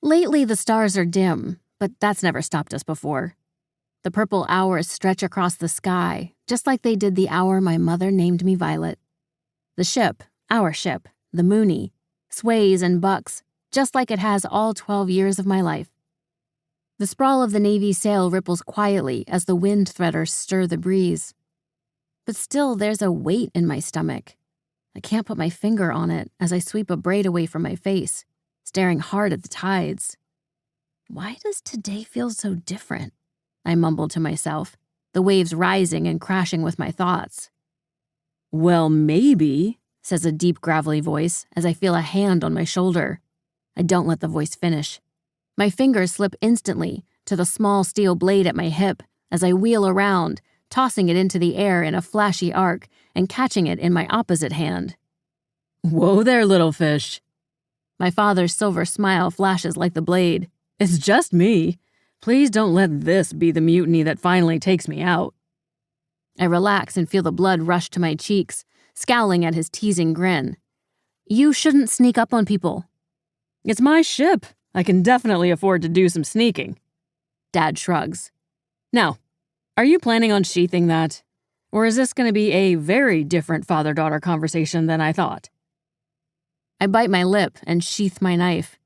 Lately, the stars are dim, but that's never stopped us before. The purple hours stretch across the sky, just like they did the hour my mother named me Violet. The ship, our ship, the Mooney, sways and bucks, just like it has all 12 years of my life. The sprawl of the Navy's sail ripples quietly as the wind threaders stir the breeze. But still, there's a weight in my stomach. I can't put my finger on it as I sweep a braid away from my face, staring hard at the tides. Why does today feel so different? I mumbled to myself, the waves rising and crashing with my thoughts. Well, maybe, says a deep, gravelly voice as I feel a hand on my shoulder. I don't let the voice finish. My fingers slip instantly to the small steel blade at my hip as I wheel around, tossing it into the air in a flashy arc and catching it in my opposite hand. Whoa there, little fish. My father's silver smile flashes like the blade. It's just me. Please don't let this be the mutiny that finally takes me out. I relax and feel the blood rush to my cheeks, scowling at his teasing grin. You shouldn't sneak up on people. It's my ship. I can definitely afford to do some sneaking. Dad shrugs. Now, are you planning on sheathing that? Or is this going to be a very different father-daughter conversation than I thought? I bite my lip and sheath my knife.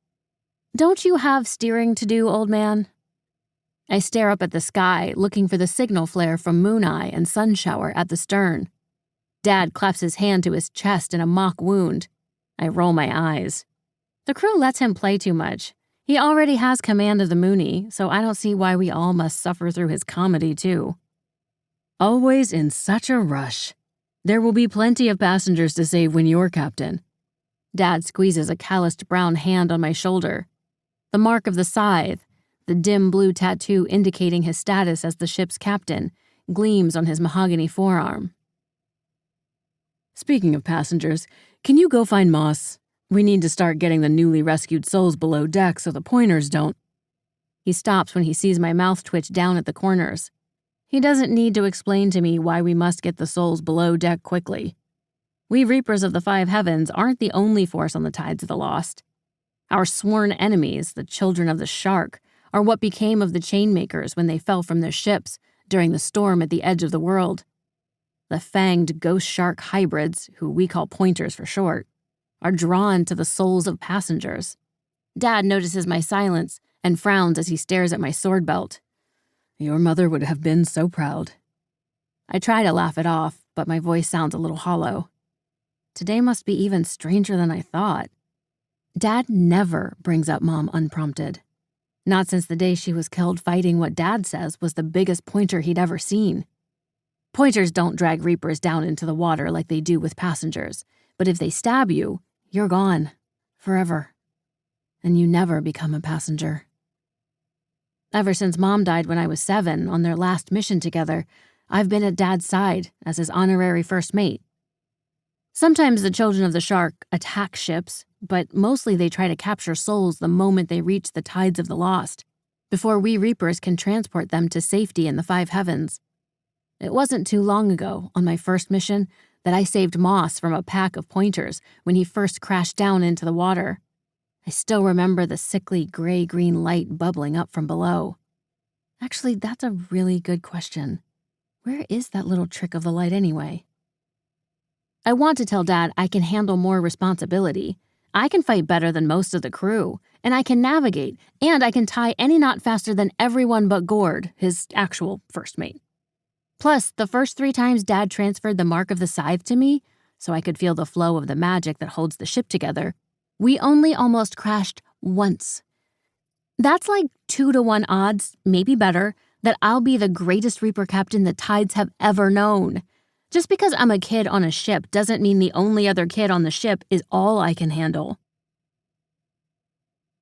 Don't you have steering to do, old man? I stare up at the sky, looking for the signal flare from Moon Eye and Sun Shower at the stern. Dad claps his hand to his chest in a mock wound. I roll my eyes. The crew lets him play too much. He already has command of the Mooney, so I don't see why we all must suffer through his comedy, too. Always in such a rush. There will be plenty of passengers to save when you're captain. Dad squeezes a calloused brown hand on my shoulder. The mark of the scythe, the dim blue tattoo indicating his status as the ship's captain, gleams on his mahogany forearm. Speaking of passengers, can you go find Moss? We need to start getting the newly rescued souls below deck so the pointers don't. He stops when he sees my mouth twitch down at the corners. He doesn't need to explain to me why we must get the souls below deck quickly. We Reapers of the Five Heavens aren't the only force on the tides of the lost. Our sworn enemies, the children of the shark, are what became of the Chainbreakers when they fell from their ships during the storm at the edge of the world. The fanged ghost shark hybrids, who we call pointers for short, are drawn to the souls of passengers. Dad notices my silence and frowns as he stares at my sword belt. Your mother would have been so proud. I try to laugh it off, but my voice sounds a little hollow. Today must be even stranger than I thought. Dad never brings up Mom unprompted. Not since the day she was killed fighting what Dad says was the biggest pointer he'd ever seen. Pointers don't drag Reapers down into the water like they do with passengers, but if they stab you, you're gone. Forever. And you never become a passenger. Ever since Mom died when I was 7 on their last mission together, I've been at Dad's side as his honorary first mate. Sometimes the children of the shark attack ships, but mostly they try to capture souls the moment they reach the tides of the lost, before we Reapers can transport them to safety in the Five Heavens. It wasn't too long ago, on my first mission, that I saved Moss from a pack of pointers when he first crashed down into the water. I still remember the sickly gray-green light bubbling up from below. Actually, that's a really good question. Where is that little trick of the light anyway? I want to tell Dad I can handle more responsibility. I can fight better than most of the crew, and I can navigate, and I can tie any knot faster than everyone but Gord, his actual first mate. Plus, the first 3 times Dad transferred the mark of the scythe to me, so I could feel the flow of the magic that holds the ship together, we only almost crashed once. That's like 2-to-1 odds, maybe better, that I'll be the greatest Reaper captain the tides have ever known. Just because I'm a kid on a ship doesn't mean the only other kid on the ship is all I can handle.